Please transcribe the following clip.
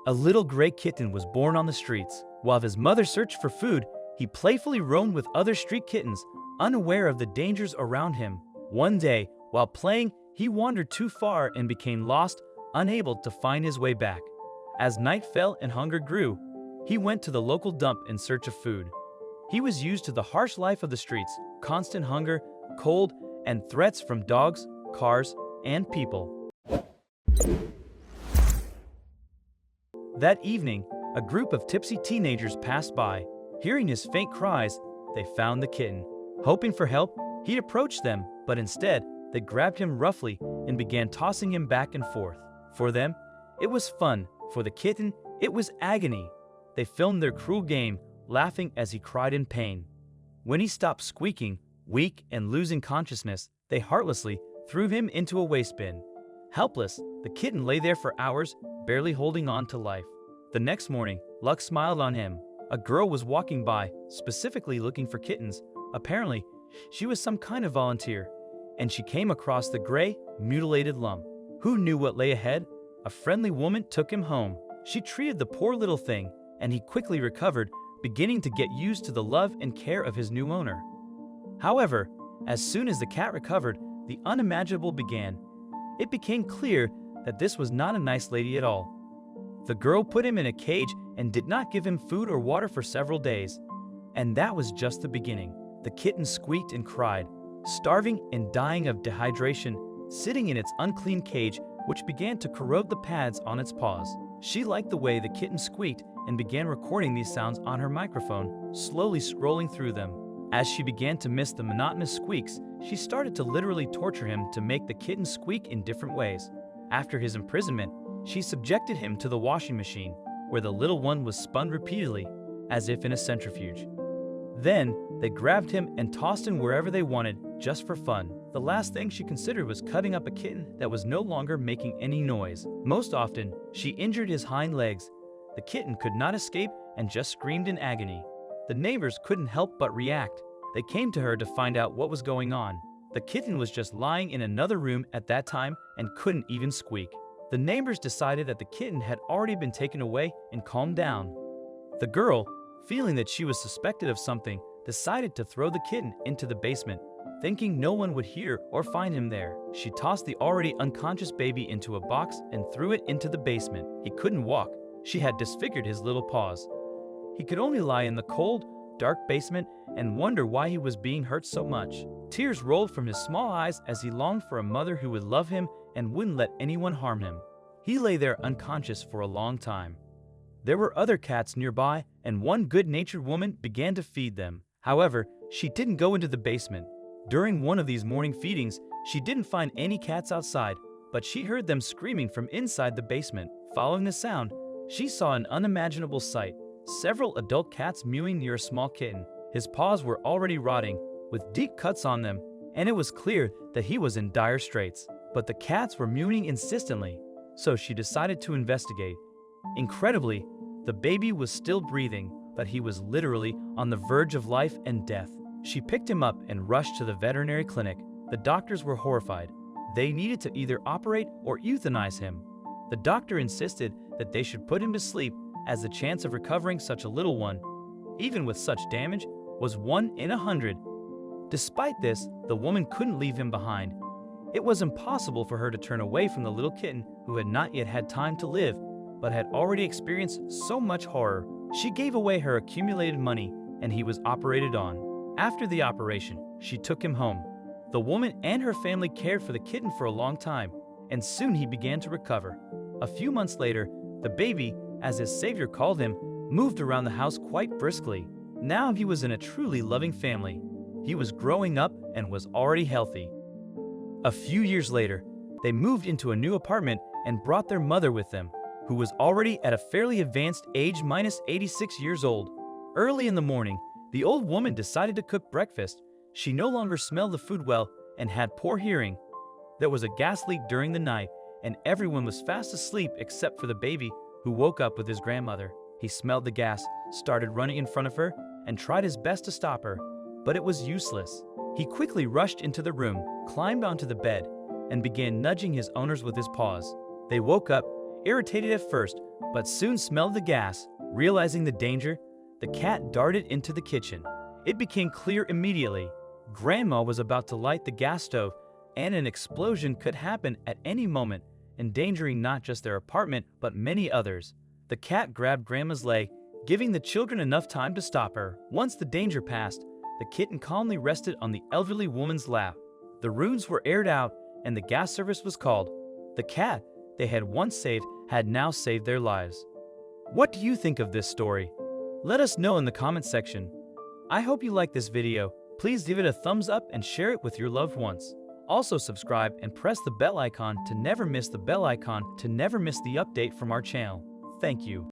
A little gray kitten was born on the streets. While his mother searched for food, he playfully roamed with other street kittens, unaware of the dangers around him. One day, while playing, he wandered too far and became lost, unable to find his way back. As night fell and hunger grew, he went to the local dump in search of food. He was used to the harsh life of the streets, constant hunger, cold, and threats from dogs, cars, and people. That evening, a group of tipsy teenagers passed by. Hearing his faint cries, they found the kitten. Hoping for help, he approached them, but instead, they grabbed him roughly and began tossing him back and forth. For them, it was fun. For the kitten, it was agony. They filmed their cruel game, laughing as he cried in pain. When he stopped squeaking, weak and losing consciousness, they heartlessly threw him into a waste bin. Helpless, the kitten lay there for hours, barely holding on to life. The next morning, luck smiled on him. A girl was walking by, specifically looking for kittens. Apparently, she was some kind of volunteer, and she came across the gray, mutilated lump. Who knew what lay ahead? A friendly woman took him home. She treated the poor little thing, and he quickly recovered, beginning to get used to the love and care of his new owner. However, as soon as the cat recovered, the unimaginable began. It became clear that this was not a nice lady at all. The girl put him in a cage and did not give him food or water for several days. And that was just the beginning. The kitten squeaked and cried, starving and dying of dehydration, sitting in its unclean cage, which began to corrode the pads on its paws. She liked the way the kitten squeaked and began recording these sounds on her microphone, slowly scrolling through them. As she began to miss the monotonous squeaks, she started to literally torture him to make the kitten squeak in different ways. After his imprisonment, she subjected him to the washing machine, where the little one was spun repeatedly, as if in a centrifuge. Then, they grabbed him and tossed him wherever they wanted, just for fun. The last thing she considered was cutting up a kitten that was no longer making any noise. Most often, she injured his hind legs. The kitten could not escape and just screamed in agony. The neighbors couldn't help but react. They came to her to find out what was going on. The kitten was just lying in another room at that time and couldn't even squeak. The neighbors decided that the kitten had already been taken away and calmed down. The girl, feeling that she was suspected of something, decided to throw the kitten into the basement. Thinking no one would hear or find him there, she tossed the already unconscious baby into a box and threw it into the basement. He couldn't walk. She had disfigured his little paws. He could only lie in the cold, dark basement and wonder why he was being hurt so much. Tears rolled from his small eyes as he longed for a mother who would love him and wouldn't let anyone harm him. He lay there unconscious for a long time. There were other cats nearby, and one good-natured woman began to feed them. However, she didn't go into the basement. During one of these morning feedings, she didn't find any cats outside, but she heard them screaming from inside the basement. Following the sound, she saw an unimaginable sight. Several adult cats mewing near a small kitten. His paws were already rotting, with deep cuts on them, and it was clear that he was in dire straits. But the cats were mewing insistently, so she decided to investigate. Incredibly, the baby was still breathing, but he was literally on the verge of life and death. She picked him up and rushed to the veterinary clinic. The doctors were horrified. They needed to either operate or euthanize him. The doctor insisted that they should put him to sleep, as the chance of recovering such a little one, even with such damage, was 1 in 100. Despite this, the woman couldn't leave him behind. It was impossible for her to turn away from the little kitten who had not yet had time to live, but had already experienced so much horror. She gave away her accumulated money, and he was operated on. After the operation, she took him home. The woman and her family cared for the kitten for a long time, and soon he began to recover. A few months later, the baby, as his savior called him, moved around the house quite briskly. Now he was in a truly loving family. He was growing up and was already healthy. A few years later, they moved into a new apartment and brought their mother with them, who was already at a fairly advanced age, minus 86 years old. Early in the morning, the old woman decided to cook breakfast. She no longer smelled the food well and had poor hearing. There was a gas leak during the night, and everyone was fast asleep except for the baby, who woke up with his grandmother. He smelled the gas, started running in front of her, and tried his best to stop her, but it was useless. He quickly rushed into the room, climbed onto the bed, and began nudging his owners with his paws. They woke up, Irritated at first, but soon smelled the gas. Realizing the danger, the cat darted into the kitchen. It became clear immediately. Grandma was about to light the gas stove, and an explosion could happen at any moment, endangering not just their apartment but many others. The cat grabbed Grandma's leg, giving the children enough time to stop her. Once the danger passed, the kitten calmly rested on the elderly woman's lap. The rooms were aired out, and the gas service was called. The cat they had once saved had now saved their lives. What do you think of this story? Let us know in the comment section. I hope you liked this video. Please give it a thumbs up and share it with your loved ones. Also subscribe and press the bell icon to never miss the update from our channel. Thank you.